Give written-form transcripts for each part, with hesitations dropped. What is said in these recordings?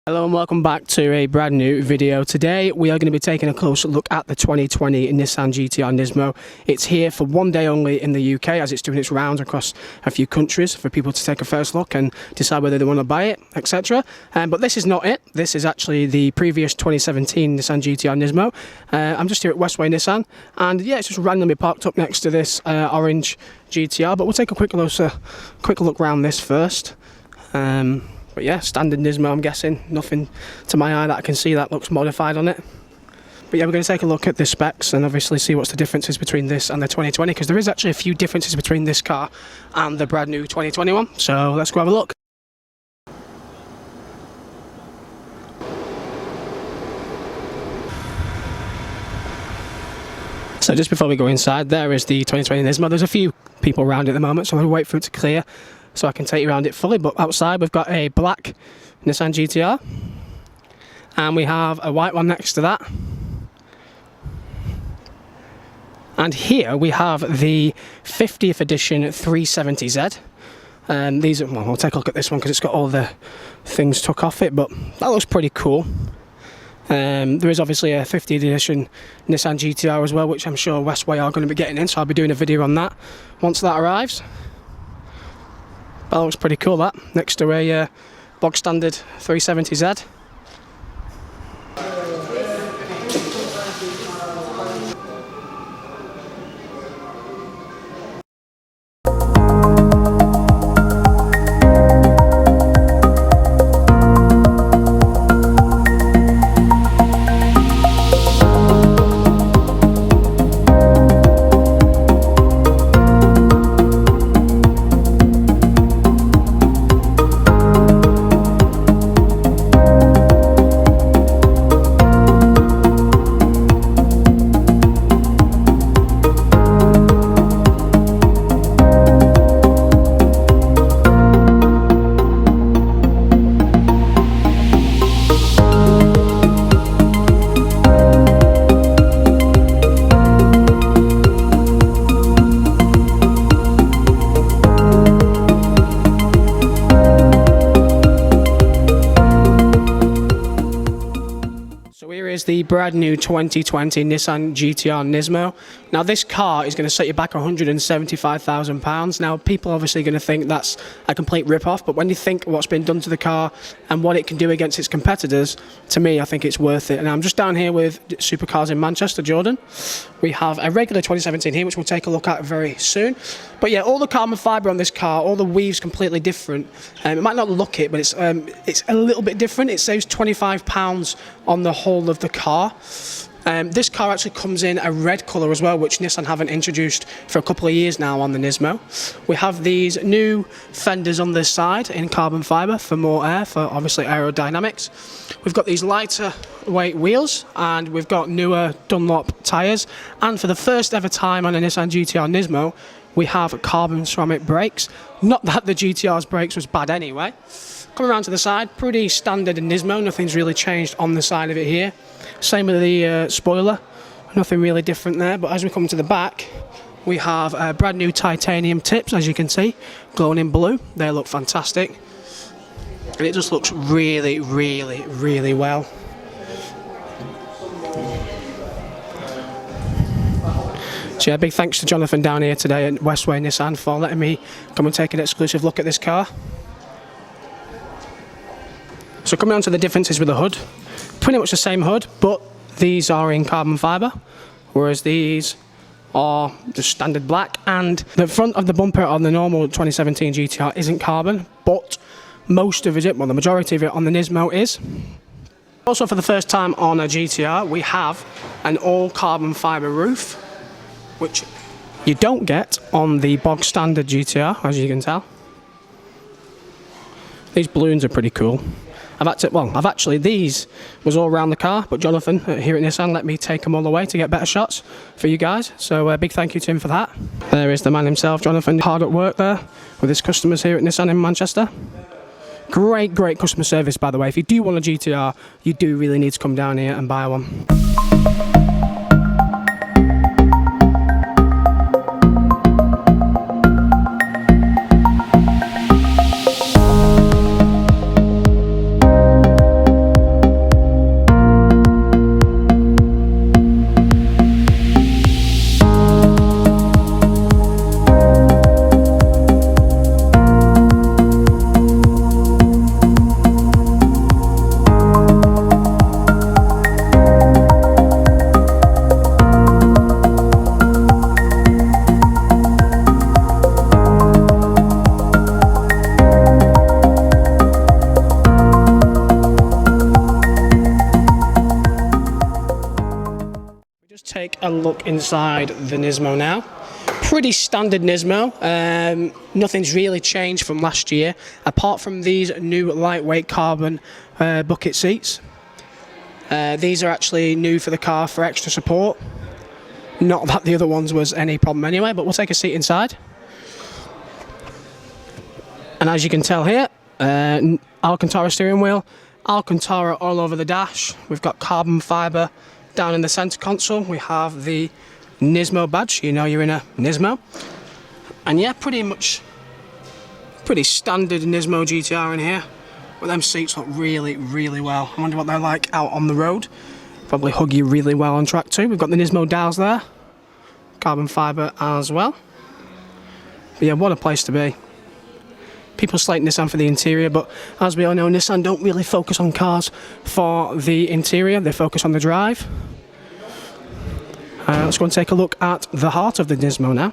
Hello and welcome back to a brand new video. Today we are going to be taking a closer look at the 2020 Nissan GTR Nismo. It's here for one day only in the UK as it's doing its rounds across a few countries for people to take a first look and decide whether they want to buy it, etc. But this is not it. This is actually the previous 2017 Nissan GTR Nismo. I'm just here at Westway Nissan and yeah, it's just randomly parked up next to this orange GTR, but we'll take a quick look around this first. But yeah, standard Nismo, I'm guessing. Nothing to my eye that I can see that looks modified on it. But yeah, we're going to take a look at the specs and obviously see what's the differences between this and the 2020, because there is actually a few differences between this car and the brand new 2021. So let's go have a look. So just before we go inside, there is the 2020 Nismo. There's a few people around it at the moment, so I'll wait for it to clear so I can take you around it fully. But outside we've got a black Nissan GTR and we have a white one next to that, and here we have the 50th edition 370Z. These are, well, we'll take a look at this one because it's got all the things took off it, but that looks pretty cool. There is obviously a 50th edition Nissan GTR as well, which I'm sure Westway are going to be getting in, so I'll be doing a video on that once that arrives. That looks pretty cool, that, next to a bog standard 370Z. The brand new 2020 Nissan GTR Nismo. Now this car is going to set you back £175,000. Now people are obviously going to think that's a complete rip-off, but when you think what's been done to the car and what it can do against its competitors, to me I think it's worth it. And I'm just down here with Supercars in Manchester, Jordan. We have a regular 2017 here, which we'll take a look at very soon. But yeah, all the carbon fibre on this car, all the weaves completely different. It might not look it, but it's a little bit different. It saves £25 on the whole of the car. This car actually comes in a red colour as well, which Nissan haven't introduced for a couple of years now on the Nismo. We have these new fenders on this side in carbon fibre for more air, for obviously aerodynamics. We've got these lighter weight wheels and we've got newer Dunlop tyres, and for the first ever time on a Nissan GTR Nismo we have carbon ceramic brakes. Not that the GTR's brakes was bad anyway. Coming around to the side, pretty standard in Nismo, nothing's really changed on the side of it here. Same with the spoiler, nothing really different there. But as we come to the back, we have brand new titanium tips, as you can see, glowing in blue. They look fantastic. And it just looks really, really, really well. So yeah, big thanks to Jonathan down here today at Westway Nissan for letting me come and take an exclusive look at this car. So coming on to the differences with the hood, pretty much the same hood, but these are in carbon fibre, whereas these are just standard black, and the front of the bumper on the normal 2017 GTR isn't carbon, but most of it, well, the majority of it on the Nismo is. Also, for the first time on a GTR, we have an all carbon fibre roof, which you don't get on the bog standard GTR, as you can tell. These balloons are pretty cool. These was all around the car, but Jonathan here at Nissan let me take them all the way to get better shots for you guys. So a big thank you to him for that. There is the man himself, Jonathan, hard at work there with his customers here at Nissan in Manchester. Great customer service, by the way. If you do want a GTR, you do really need to come down here and buy one. Take a look inside the Nismo now. Pretty standard Nismo. Nothing's really changed from last year, apart from these new lightweight carbon bucket seats. These are actually new for the car for extra support. Not that the other ones was any problem anyway, but we'll take a seat inside. And as you can tell here, Alcantara steering wheel, Alcantara all over the dash. We've got carbon fibre down in the centre console. We have the Nismo badge, you know you're in a Nismo. And yeah, pretty standard Nismo GTR in here. But them seats look really well. I wonder what they're like out on the road. Probably hug you really well on track too. We've got the Nismo dials there. Carbon fibre as well. But yeah, what a place to be. People slate Nissan for the interior, but as we all know, Nissan don't really focus on cars for the interior, they focus on the drive. Let's go and take a look at the heart of the Nismo now.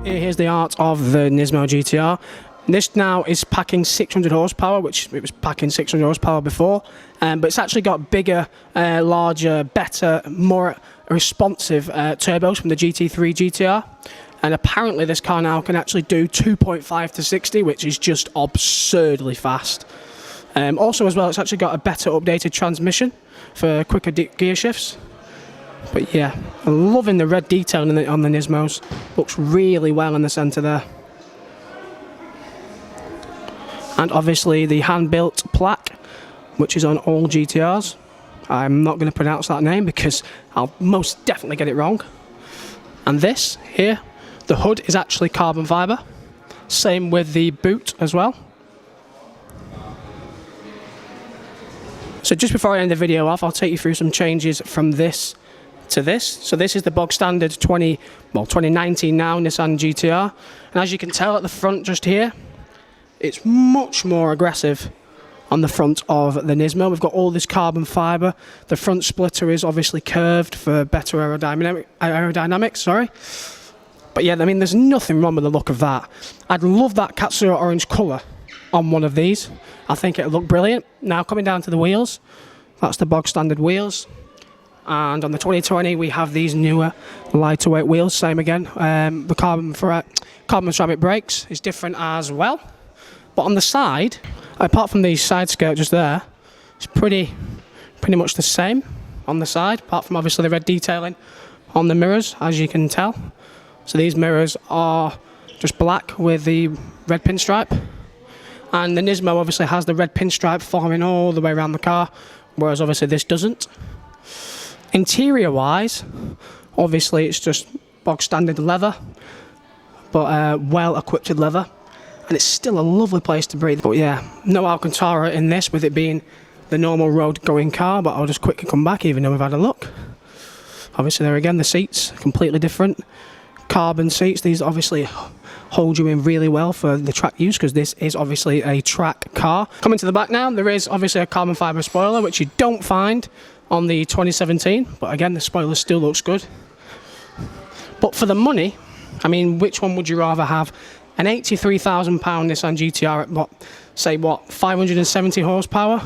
Here's the heart of the Nismo GTR. This now is packing 600 horsepower, which it was packing 600 horsepower before, but it's actually got bigger, larger, better, more responsive turbos from the GT3 GTR. And apparently this car now can actually do 2.5 to 60, which is just absurdly fast. Also as well, it's actually got a better updated transmission for quicker gear shifts. But yeah, I'm loving the red detailing on the Nismos. Looks really well in the centre there. And obviously the hand-built plaque, which is on all GTRs. I'm not going to pronounce that name because I'll most definitely get it wrong. And this here, the hood is actually carbon fibre. Same with the boot as well. So just before I end the video off, I'll take you through some changes from this to this. So this is the bog standard 2019 now Nissan GTR. And as you can tell at the front just here, it's much more aggressive on the front of the Nismo. We've got all this carbon fibre. The front splitter is obviously curved for better aerodynamics, sorry. But yeah, I mean, there's nothing wrong with the look of that. I'd love that Katsura orange colour on one of these. I think it'll look brilliant. Now, coming down to the wheels, that's the bog standard wheels. And on the 2020, we have these newer, lighter weight wheels. Same again. The carbon ceramic brakes is different as well. But on the side, apart from the side skirt just there, it's pretty much the same on the side, apart from obviously the red detailing on the mirrors, as you can tell. So these mirrors are just black with the red pinstripe. And the Nismo obviously has the red pinstripe forming all the way around the car, whereas obviously this doesn't. Interior-wise, obviously it's just bog standard leather, but well-equipped with leather. And it's still a lovely place to breathe. But yeah, no Alcantara in this, with it being the normal road-going car, but I'll just quickly come back even though we've had a look. Obviously there again, the seats, completely different. Carbon seats, these obviously hold you in really well for the track use, because this is obviously a track car. Coming to the back now, there is obviously a carbon fibre spoiler, which you don't find on the 2017, but again, the spoiler still looks good. But for the money, I mean, which one would you rather have? An £83,000 Nissan GTR at 570 horsepower,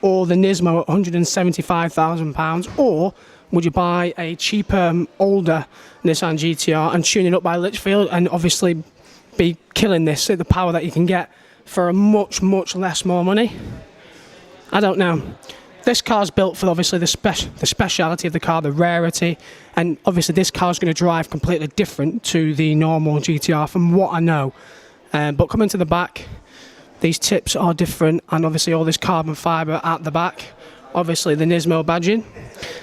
or the Nismo at £175,000, or would you buy a cheaper, older Nissan GTR and tune it up by Litchfield and obviously be killing this at the power that you can get for a much less more money? I don't know. This car's built for obviously the speciality of the car, the rarity, and obviously this car's going to drive completely different to the normal GTR from what I know. But coming to the back, these tips are different, and obviously all this carbon fibre at the back, obviously the Nismo badging.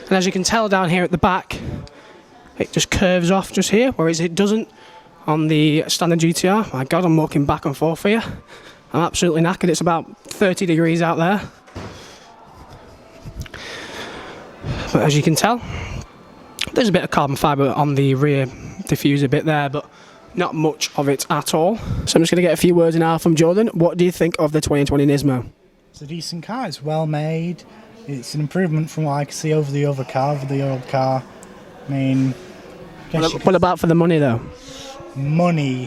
And as you can tell down here at the back, it just curves off just here, whereas it doesn't on the standard GTR. My God, I'm walking back and forth here. I'm absolutely knackered. It's about 30 degrees out there. But as you can tell, there's a bit of carbon fibre on the rear diffuser bit there, but not much of it at all. So I'm just going to get a few words now from Jordan. What do you think of the 2020 Nismo? It's a decent car. It's well made. It's an improvement from what I can see over the old car. I mean, what about for the money though? Money,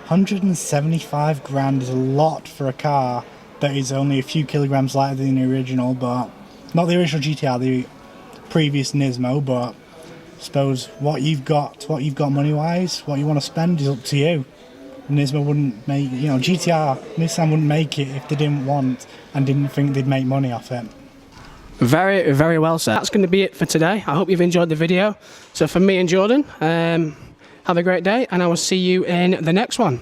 175 grand is a lot for a car that is only a few kilograms lighter than the original, but not the original GTR, the previous Nismo. But I suppose what you've got money-wise, what you want to spend is up to you. Nismo wouldn't make, Nissan wouldn't make it if they didn't want and didn't think they'd make money off it. Very well said. That's going to be it for today. I hope you've enjoyed the video. So for me and Jordan, have a great day, and I will see you in the next one.